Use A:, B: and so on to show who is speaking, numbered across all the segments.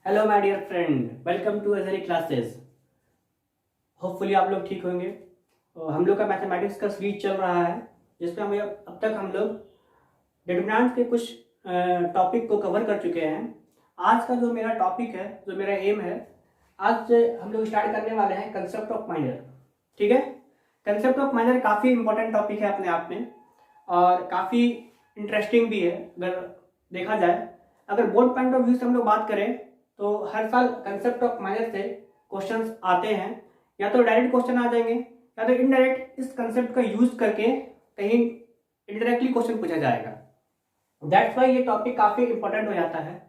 A: Hello my dear friend, welcome to Azhari classes. Hopefully आप लोग ठीक होंगे। हम लोग का मैथमेटिक्स का सीरीज चल रहा है जिसमें अब तक हम लोग डिटरमिनेंट्स के कुछ टॉपिक को कवर कर चुके हैं। आज का जो मेरा टॉपिक है, जो मेरा एम है, आज से हम लोग स्टार्ट करने वाले हैं कंसेप्ट ऑफ माइनर। ठीक है, कंसेप्ट ऑफ माइनर काफ़ी इंपॉर्टेंट टॉपिक है अपने आप में और काफ़ी इंटरेस्टिंग भी है। अगर देखा जाए, अगर बोर्ड पॉइंट ऑफ व्यू से हम लोग बात करें तो हर साल कंसेप्ट ऑफ माइनर से क्वेश्चंस आते हैं। या तो डायरेक्ट क्वेश्चन आ जाएंगे या तो इनडायरेक्ट इस कंसेप्ट का यूज करके कहीं इनडायरेक्टली क्वेश्चन पूछा जाएगा। दैट्स वाई ये टॉपिक काफ़ी इंपॉर्टेंट हो जाता है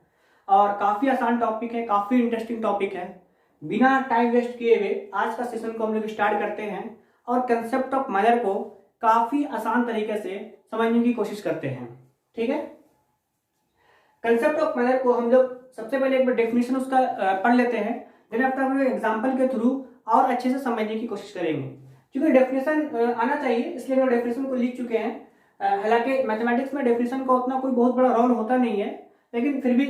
A: और काफ़ी आसान टॉपिक है, काफ़ी इंटरेस्टिंग टॉपिक है। बिना टाइम वेस्ट किए हुए आज का सेशन को हम लोग स्टार्ट करते हैं और कंसेप्ट ऑफ माइनर को काफ़ी आसान तरीके से समझने की कोशिश करते हैं। ठीक है, कंसेप्ट ऑफ माइनर को हम लोग सबसे पहले एक बार डेफिनेशन उसका पढ़ लेते हैं, देन आफ्टर हम लोग एग्जाम्पल के थ्रू और अच्छे से समझने की कोशिश करेंगे। क्योंकि डेफिनेशन आना चाहिए इसलिए हम डेफिनेशन को लिख चुके हैं। हालांकि मैथमेटिक्स में डेफिनेशन का उतना कोई बहुत बड़ा रोल होता नहीं है, लेकिन फिर भी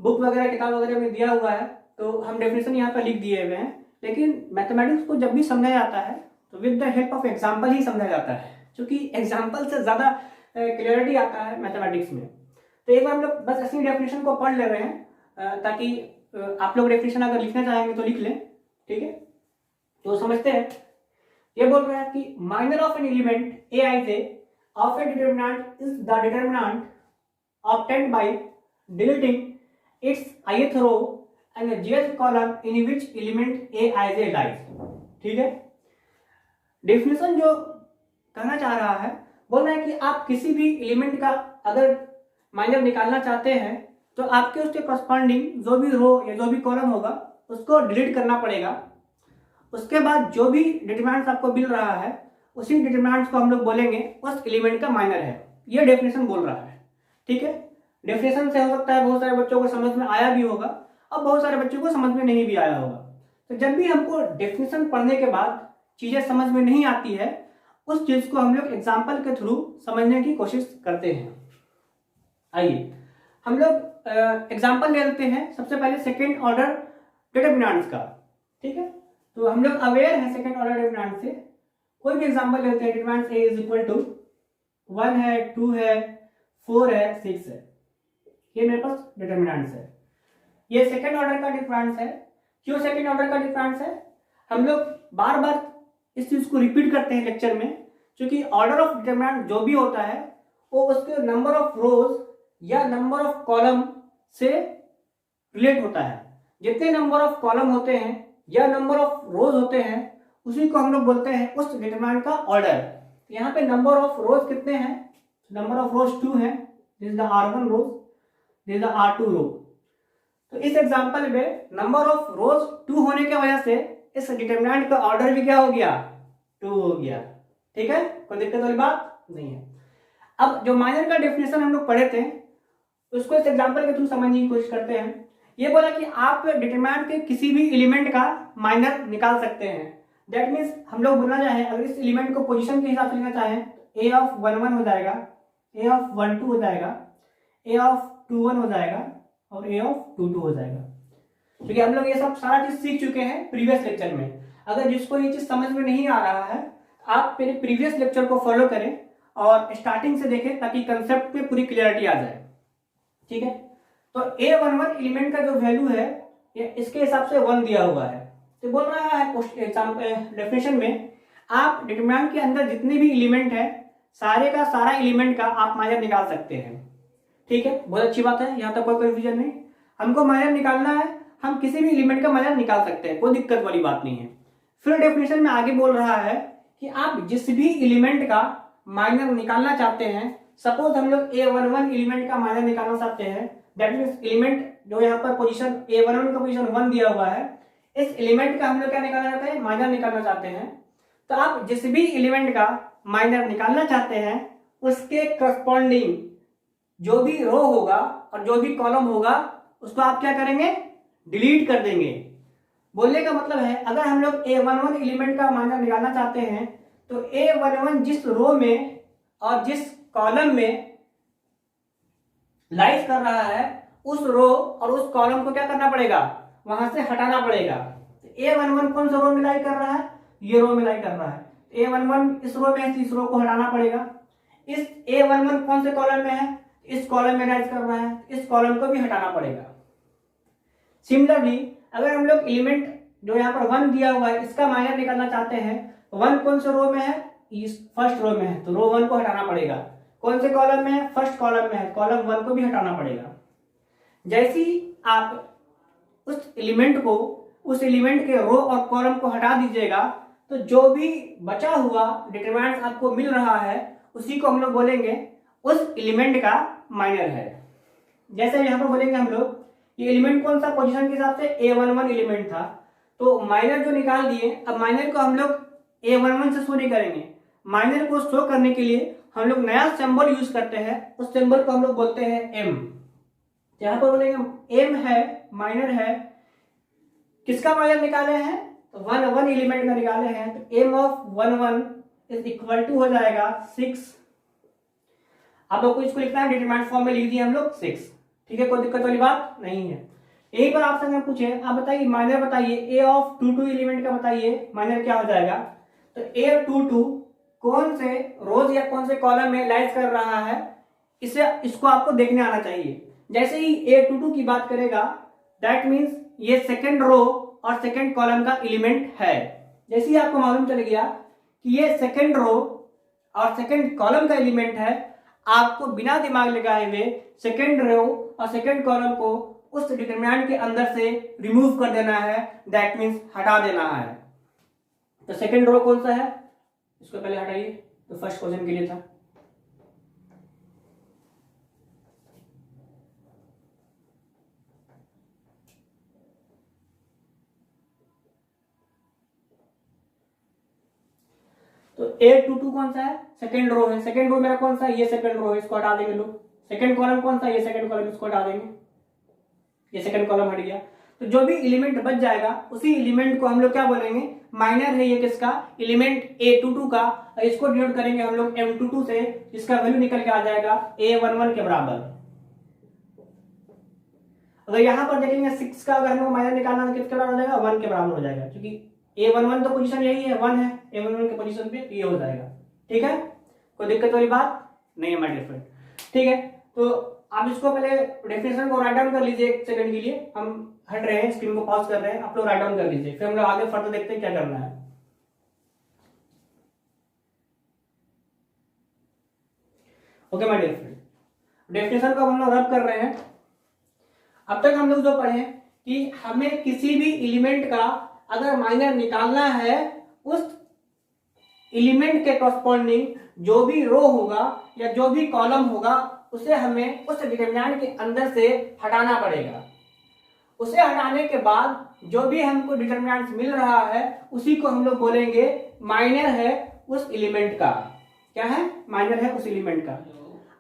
A: बुक वगैरह किताब वगैरह में दिया हुआ है तो हम डेफिनेशन यहाँ पर लिख दिए हुए हैं। लेकिन मैथमेटिक्स को जब भी समझा जाता है तो with the help of example ही समझा जाता है, क्योंकि एग्जाम्पल से ज़्यादा क्लियरिटी आता है मैथमेटिक्स में। तो एक बार हम लोग बस ऐसी डेफिनेशन को पढ़ ले रहे हैं ताकि आप लोग डेफिनेशन अगर लिखना चाहेंगे तो लिख लें। ठीक है, तो समझते हैं। ये बोल रहा है कि minor of an element A I J of a determinant is the determinant obtained by deleting its ith row and jth column in which element A I J lies. ठीक है, डेफिनेशन जो कहना चाह रहा है, बोल रहा है कि आप किसी भी एलिमेंट का अगर माइनर निकालना चाहते हैं तो आपके उसके करस्पॉन्डिंग जो भी रो या जो भी कॉलम होगा उसको डिलीट करना पड़ेगा। उसके बाद जो भी डिटरमिनेंट्स आपको मिल रहा है उसी डिटरमिनेंट्स को हम लोग बोलेंगे उस एलिमेंट का माइनर है। ये डेफिनेशन बोल रहा है। ठीक है, डेफिनेशन से हो सकता है बहुत सारे बच्चों को समझ में आया भी होगा और बहुत सारे बच्चों को समझ में नहीं भी आया होगा। तो जब भी हमको डेफिनेशन पढ़ने के बाद चीजें समझ में नहीं आती है, उस चीज को हम लोग एग्जाम्पल के थ्रू समझने की कोशिश करते हैं। आइए हम लोग एग्जाम्पल ले लेते हैं। सबसे पहले सेकेंड ऑर्डर डिटरमिनेंट्स का। ठीक है, तो हम लोग अवेयर हैं सेकेंड ऑर्डर डिटरमिनेंट से। कोई भी एग्जाम्पल लेते हैं। Determinant A is equal to 1 है, 2 है, 4 है, 6 है। ये मेरे पास डिटरमिनेंट्स है। ये सेकेंड ऑर्डर का डिफरेंस है। क्यों सेकेंड ऑर्डर का डिफरेंस है? हम लोग बार बार इस चीज को रिपीट करते हैं लेक्चर में, क्योंकि ऑर्डर ऑफ डिटरमिनेंट जो भी होता है वो उसके नंबर ऑफ रोज या नंबर ऑफ कॉलम से रिलेट होता है। जितने नंबर ऑफ कॉलम होते हैं या नंबर ऑफ रोज होते हैं उसी को हम लोग बोलते हैं उस डिटरमिनेंट का ऑर्डर। यहाँ पे नंबर ऑफ रोज कितने हैं? नंबर ऑफ रोज 2 है, this is the R1 rows, this is the R2 row. तो इस एग्जांपल में नंबर ऑफ रोज 2 होने की वजह से इस डिटरमिनेंट का ऑर्डर भी क्या हो गया? 2 हो गया। ठीक है, कोई दिक्कत वाली बात नहीं है। अब जो माइनर का डेफिनेशन हम लोग पढ़े थे उसको इस एग्जांपल के थ्रू समझने की कोशिश करते हैं। ये बोला कि आप डिटरमिनेंट के किसी भी एलिमेंट का माइनर निकाल सकते हैं। दैट मीन्स हम लोग बोलना चाहें, अगर इस एलिमेंट को पोजीशन के हिसाब से लिखना चाहें तो a ऑफ 1 1 हो जाएगा, a ऑफ 1 2 हो जाएगा, a ऑफ 2 1 हो जाएगा और a ऑफ 2 2 हो जाएगा। क्योंकि हम लोग ये सब सारा चीज सीख चुके हैं प्रीवियस लेक्चर में। अगर जिसको ये चीज समझ में नहीं आ रहा है आप मेरे प्रीवियस लेक्चर को फॉलो करें और स्टार्टिंग से देखें ताकि कंसेप्ट पे पूरी क्लियरिटी आ जाए। ठीक है, तो A11 एलिमेंट का जो वैल्यू है ये इसके हिसाब से 1 दिया हुआ है। तो बोल रहा है डेफिनेशन में आप डिटरमिनेंट के अंदर जितने भी एलिमेंट है सारे का सारा एलिमेंट का आप माइनर निकाल सकते हैं। ठीक है, बहुत अच्छी बात है, यहाँ तक कोई कंफ्यूजन नहीं। हमको माइनर निकालना है, हम किसी भी एलिमेंट का माइनर निकाल सकते हैं, कोई दिक्कत वाली बात नहीं है। फिर डेफिनेशन में आगे बोल रहा है कि आप जिस भी एलिमेंट का माइनर निकालना चाहते हैं, सपोज हम लोग A11 एलिमेंट का माइनर निकालना चाहते हैं, दैट मींस एलिमेंट जो यहाँ पर पोजीशन A11 का पोजीशन 1 दिया हुआ है, इस एलिमेंट का हम लोग क्या निकालना चाहते हैं? माइनर निकालना चाहते हैं। तो आप जिस भी एलिमेंट का माइनर निकालना चाहते हैं उसके करस्पॉन्डिंग जो भी रो होगा और जो भी कॉलम होगा उसको आप क्या करेंगे? डिलीट कर देंगे। बोलने का मतलब है अगर हम लोग A11 एलिमेंट का माइनर निकालना चाहते हैं तो A11 जिस रो में और जिस कॉलम में लाइज कर रहा है उस रो और उस कॉलम को क्या करना पड़ेगा, वहां से हटाना पड़ेगा। A11 कौन सा रो में लाई कर रहा है, ये रो में लाई कर रहा है। A11 इस रो में है, इस रो को हटाना पड़ेगा। इस A11 कौन से कॉलम में है, इस कॉलम में राइज कर रहा है, इस कॉलम को भी हटाना पड़ेगा। सिमिलरली अगर हम लोग एलिमेंट जो यहाँ पर 1 दिया हुआ है इसका माइनर निकालना चाहते हैं, 1 कौन से रो में है, इस फर्स्ट रो में है, तो रो 1 को हटाना पड़ेगा। कौन से कॉलम में है, फर्स्ट कॉलम में है, कॉलम 1 को भी हटाना पड़ेगा। जैसे ही आप उस एलिमेंट के रो और कॉलम को हटा दीजिएगा तो जो भी बचा हुआ डिटरमिनेंट आपको मिल रहा है उसी को हम लोग बोलेंगे उस एलिमेंट का माइनर है। जैसे यहाँ पर बोलेंगे हम लोग ये एलिमेंट कौन सा पोजीशन के हिसाब से A11 एलिमेंट था, तो माइनर जो निकाल दिए, अब माइनर को हम लोग A11 से शो नहीं करेंगे। माइनर को शो करने के लिए हम लोग नया सिंबल यूज करते हैं, उस सिंबल को हम लोग बोलते हैं M। यहाँ पर बोलेंगे M है, माइनर है, किसका माइनर निकाले हैं, तो 1 एलिमेंट का निकाले हैं, तो M of 1 is equal to हो जाएगा 6। आप लोग को इसको लिखना है डिटरमिनेंट फॉर्म में लिख दिए हम लोग 6, ठीक है, कोई दिक्कत वाली बात नहीं है। यही पर आपसे मैं पूछे, आप बताइए माइनर बताइए A of 2 एलिमेंट का बताइए माइनर क्या हो जाएगा, तो A22 कौन से रोज या कौन से कॉलम में लाइज कर रहा है, इसको आपको देखने आना चाहिए। जैसे ही A22 की बात करेगा दैट मीन्स ये सेकंड रो और सेकंड कॉलम का एलिमेंट है। जैसे ही आपको मालूम चल गया कि ये सेकंड रो और सेकंड कॉलम का एलिमेंट है, आपको बिना दिमाग लगाए हुए सेकंड रो और सेकंड कॉलम को उस डिटरमिनेंट के अंदर से रिमूव कर देना है, दैट मीन्स हटा देना है। तो सेकंड रो कौन सा है, इसको पहले हटाइए, तो फर्स्ट क्वेश्चन के लिए था। तो A22 कौन सा है, सेकंड रो है, सेकंड रो मेरा कौन सा है, ये सेकंड रो है, इसको हटा देंगे लोग। सेकंड कॉलम कौन सा है, ये सेकंड कॉलम, इसको हटा देंगे, ये सेकंड कॉलम हट गया। तो जो भी एलिमेंट बच जाएगा उसी एलिमेंट को हम लोग क्या बोलेंगे, माइनर है ये किसका, एलिमेंट A22 का, और इसको डिनोट करेंगे हम लोग M22 से, जिसका वैल्यू निकल के आ जाएगा A11 के बराबर। अगर यहां पर देखेंगे 6 का अगर हमको माइनर निकालना है किसके बराबर हो जाएगा, 1 के बराबर हो जाएगा, क्योंकि A11 तो पोजीशन यही है, 1 है A11 के पोजीशन पे, ये हो जाएगा। ठीक है, कोई दिक्कत वाली बात नहीं है माय डियर फ्रेंड। ठीक है, तो आप इसको पहले डेफिनेशन को राइट डाउन कर लीजिए, 1 सेकंड के लिए हम हट रहे हैं, स्क्रीन को पॉज कर रहे हैं, आप लोग राइट डाउन कर लीजिए, फिर हम लोग आगे फर्दर देखते हैं क्या करना है। Okay my dear friend, definition को हम लोग रब कर रहे हैं। अब तक हम लोग जो पढ़े कि हमें किसी भी एलिमेंट का अगर माइनर निकालना है, उस एलिमेंट के कॉरस्पॉन्डिंग जो भी रो होगा या जो भी कॉलम होगा उसे हमें उस डिटरमिनेंट के अंदर से हटाना पड़ेगा। उसे हटाने के बाद जो भी हमको डिटरमिनेंट मिल रहा है उसी को हम लोग बोलेंगे माइनर है उस एलिमेंट का। क्या है, माइनर है उस एलिमेंट का।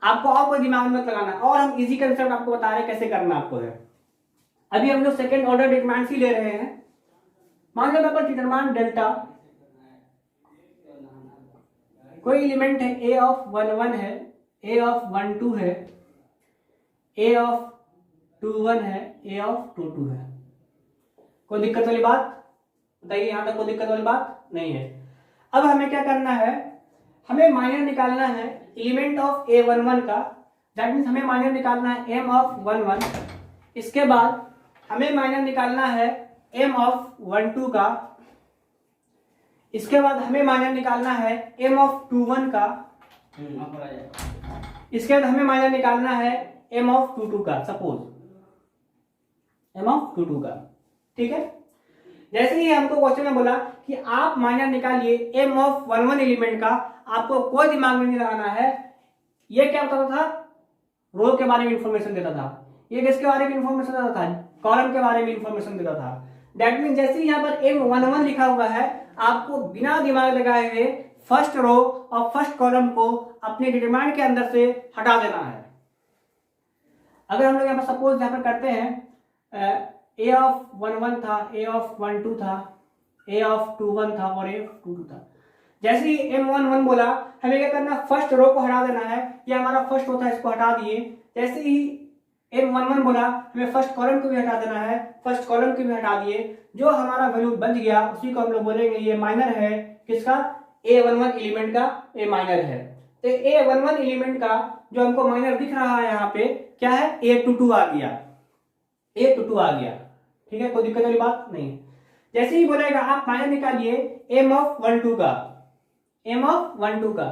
A: आपको और कोई दिमाग में लगाना, और हम इजी कंसेप्ट आपको बता रहे हैं कैसे करना आपको है। अभी हम लोग सेकंड ऑर्डर डिटरमिनेंट ही ले रहे हैं। मान लो पर डिटरमिनेंट डेल्टा, कोई एलिमेंट है A of 1 है, A of 1 है, A of 2 है, A of 2 है। कोई दिक्कत वाली बात बताइए, यहां तक कोई दिक्कत वाली बात नहीं है। अब हमें क्या करना है, हमें माइनर निकालना है एलिमेंट ऑफ A11 का, दैट मीन्स हमें माइनर निकालना है M of 1 इसके बाद हमें माइनर निकालना है M of 12 का, इसके बाद हमें माइनर निकालना है M of 21 का, इसके बाद हमें माइनर निकालना है M of 22 का, सपोज M of 22 का। ठीक है, जैसे ही हमको क्वेश्चन में बोला कि आप माइनर निकालिए M of 1 एलिमेंट का, आपको कोई दिमाग में नहीं लगाना है। ये क्या बताता था, रो के बारे में इंफॉर्मेशन देता था, ये किसके बारे में इंफॉर्मेशन देता था, कॉलम के बारे में इंफॉर्मेशन देता था। दैट मीन जैसे ही यहाँ पर M11 लिखा हुआ है, आपको बिना दिमाग लगाए हुए फर्स्ट रो और फर्स्ट कॉलम को अपने डिटरमिनेंट के अंदर से हटा देना है। अगर हम लोग यहाँ पर सपोज यहाँ पर करते हैं A of 1 था, A of 12 था, A of 21 था और A of 22 था। जैसे ही M11 बोला, हमें क्या करना, फर्स्ट रो को हटा देना है। ये हमारा फर्स्ट रो था, इसको हटा दिए। जैसे ही M11 बोला, हमें फर्स्ट कॉलम को भी हटा देना है, फर्स्ट कॉलम को भी हटा दिए, जो हमारा वैल्यू बच गया उसी को हम लोग बोलेंगे ये माइनर है, किसका, A11 एलिमेंट का ये माइनर है। तो A11 एलिमेंट का जो हमको माइनर दिख रहा है यहाँ पे क्या है, A22 आ गया, A22 आ गया, ठीक है, कोई दिक्कत वाली बात नहीं। जैसे ही बोलेगा आप माइनर निकालिए M of 12 का, M of 12 का,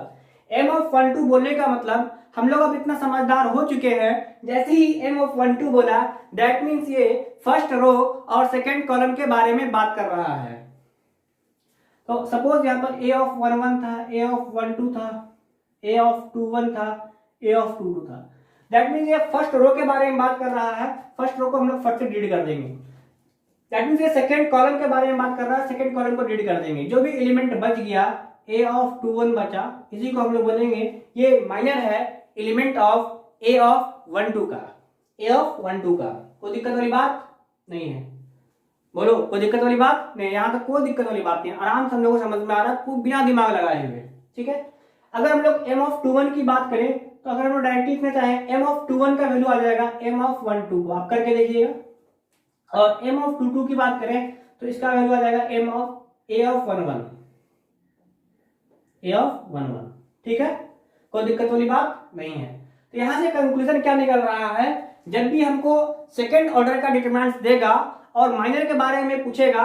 A: M of 12 बोलने का मतलब हम लोग अब इतना समझदार हो चुके हैं, जैसे ही M of 12 बोला दैट मीन्स ये फर्स्ट रो और सेकंड कॉलम के बारे में बात कर रहा है। तो सपोज यहाँ पर A of 11 था, A of 12 था, A of 21 था, A of 22 था, दैट मीन्स ये फर्स्ट रो के बारे में बात कर रहा है, फर्स्ट रो को हम लोग फर्स्ट से डिलीट कर देंगे। दैट मीन्स ये सेकंड कॉलम के बारे में बात कर रहा है, सेकंड कॉलम को डिलीट कर देंगे। जो भी एलिमेंट बच गया A of 21 बचा, इसी को हम लोग बोलेंगे ये माइनर है एलिमेंट ऑफ A of 12 का, A of 12 का। कोई दिक्कत वाली बात नहीं है, बोलो कोई दिक्कत वाली बात नहीं, यहाँ तक कोई दिक्कत वाली बात नहीं, आराम से हम लोग को समझ में आ रहा है, बिना दिमाग लगाए हुए, ठीक है। अगर हम लोग M of 21 की बात करें तो अगर हम लोग डायरेक्टली लिखना चाहें M of 21 का वैल्यू आ जाएगा M of 12 को, आप करके देखिएगा। और M of 22 की बात करें तो इसका वैल्यू आ जाएगा M of A of 11, A of 11, ठीक है, कोई दिक्कत वाली बात नहीं है। तो यहां से कंक्लूजन क्या निकल रहा है, जब भी हमको सेकंड ऑर्डर का डिटरमिनेंट्स देगा और माइनर के बारे में पूछेगा,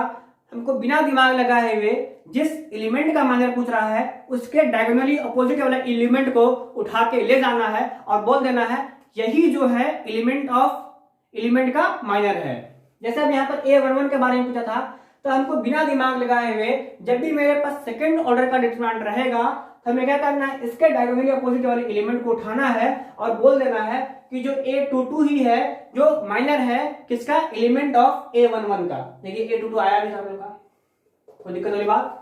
A: हमको बिना दिमाग लगाए हुए जिस एलिमेंट का माइनर पूछ रहा है उसके डायगोनली अपोजिट वाला एलिमेंट को उठा के ले जाना है और बोल देना है यही जो है एलिमेंट का माइनर है। जैसे अब यहाँ पर A11 के बारे में पूछा था, तो हमको बिना दिमाग लगाए हुए जब भी मेरे पास सेकंड ऑर्डर का डिटरमिनेंट रहेगा तो हमें क्या करना है, इसके डायगोनली अपोजिट वाले एलिमेंट को उठाना है और बोल देना है कि जो A22 ही है जो माइनर है किसका, एलिमेंट ऑफ A11 का। देखिए A22 आया भी सब लोग का, कोई दिक्कत वाली बात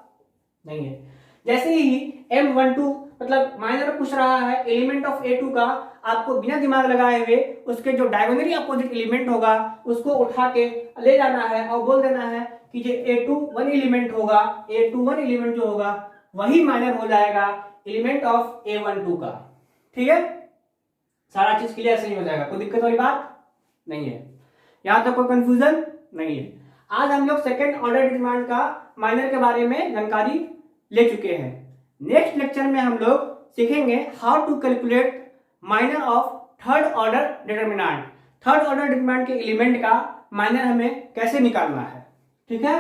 A: नहीं है। जैसे ही M12 मतलब माइनर पूछ रहा है एलिमेंट ऑफ A2 का, आपको बिना दिमाग लगाए हुए उसके जो डायगोनली अपोजिट एलिमेंट होगा उसको उठा के ले जाना है और बोल देना है कि जो A21 एलिमेंट होगा, A21 एलिमेंट जो होगा वही माइनर हो जाएगा एलिमेंट ऑफ A12 का, ठीक है। सारा चीज क्लियर सही हो जाएगा, कोई दिक्कत वाली बात नहीं है, यहां तक कोई कंफ्यूजन नहीं है। आज हम लोग सेकंड ऑर्डर डिटरमिनेंट का माइनर के बारे में जानकारी ले चुके हैं। नेक्स्ट लेक्चर में हम लोग सीखेंगे how to calculate minor of third order determinant. Third order determinant के एलिमेंट का माइनर हमें कैसे निकालना है, ठीक है।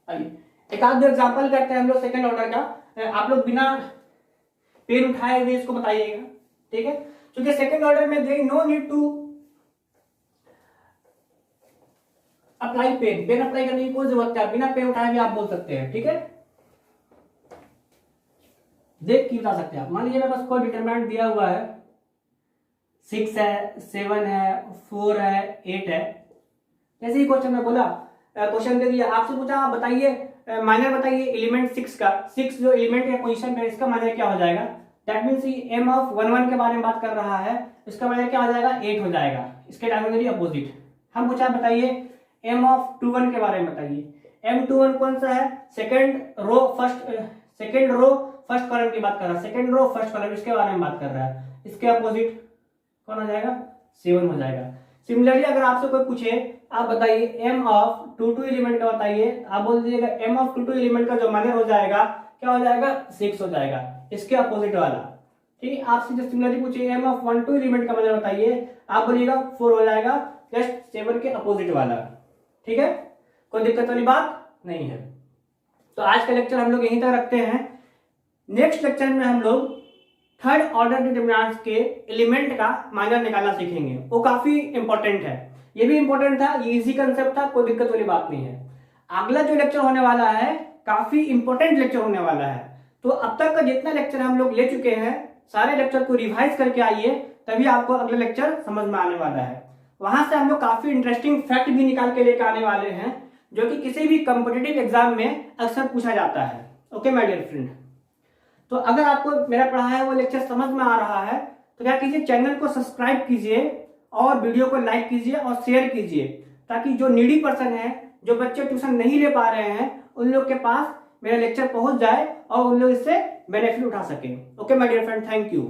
A: आइए एक आध दो एग्जांपल करते हैं हम लोग सेकंड ऑर्डर का, आप लोग बिना पेन उठाए हुए इसको बताइएगा, ठीक है। क्योंकि सेकंड ऑर्डर में there no need to apply pen apply करने की कोई जरूरत है, बिना पेन उठाए हुए आप बोल सकते हैं, ठीक है। देख के बता सकते हैं आप। मान लीजिए मेरे पास कोई डिटरमिनेंट दिया हुआ है, 6 है, 7 है, 4 है, 8 है। जैसे ही क्वेश्चन में बोला, क्वेश्चन दे दिया, आपसे पूछा आप बताइए माइनर बताइए एलिमेंट 6 का, 6 जो एलिमेंट है पोजीशन पे इसका माइनर क्या हो जाएगा। दैट मींस M of 11 के बारे में बात कर रहा है, इसका माइनर क्या हो जाएगा, 8 हो जाएगा, इसके डायगोनली अपोजिट। हम पूछा बताइए M of 21 के बारे में बताइए। M21 कौन सा है, सेकंड रो फर्स्ट कॉलम की बात कर रहा है, सेकंड रो फर्स्ट कॉलम इसके बारे में बात कर रहा है, इसके अपोजिट कौन हो जाएगा, 7 हो जाएगा। सिमिलरली अगर आपसे कोई पूछे आप बताइए M of 22 एलिमेंट का बताइए, आप बोल दीजिएगा M of 22 एलिमेंट का जो माइनर हो जाएगा क्या हो जाएगा, 6 हो जाएगा, इसके अपोजिट वाला, ठीक है। आपसे जो सिमिलरली पूछे M of 12 एलिमेंट का माइनर बताइए, आप बोलिएगा 4 हो जाएगा, जस्ट 7 के अपोजिट वाला, ठीक है, कोई दिक्कत वाली बात नहीं है। तो आज का लेक्चर हम लोग यहीं तक रखते हैं। नेक्स्ट लेक्चर में हम लोग थर्ड ऑर्डर डिटरमिनेंट्स के एलिमेंट का माइनर निकालना सीखेंगे, वो काफी इंपॉर्टेंट है, ये भी इंपॉर्टेंट था, ये इजी कंसेप्ट था, कोई दिक्कत वाली बात नहीं है। अगला जो लेक्चर होने वाला है काफी इंपॉर्टेंट लेक्चर होने वाला है, तो अब तक का जितना लेक्चर हम लोग ले चुके हैं सारे लेक्चर को रिवाइज करके आइए, तभी आपको अगला लेक्चर समझ में आने वाला है। वहां से हम लोग काफी इंटरेस्टिंग फैक्ट भी निकाल के लेकर आने वाले हैं जो कि किसी भी कॉम्पिटिटिव एग्जाम में अक्सर पूछा जाता है। ओके माय डियर फ्रेंड, तो अगर आपको मेरा पढ़ाया वो लेक्चर समझ में आ रहा है तो क्या कीजिए, चैनल को सब्सक्राइब कीजिए और वीडियो को लाइक कीजिए और शेयर कीजिए, ताकि जो नीडी पर्सन है, जो बच्चे ट्यूशन नहीं ले पा रहे हैं, उन लोग के पास मेरा लेक्चर पहुंच जाए और उन लोग इससे बेनिफिट उठा सके। Okay my dear friend, thank you.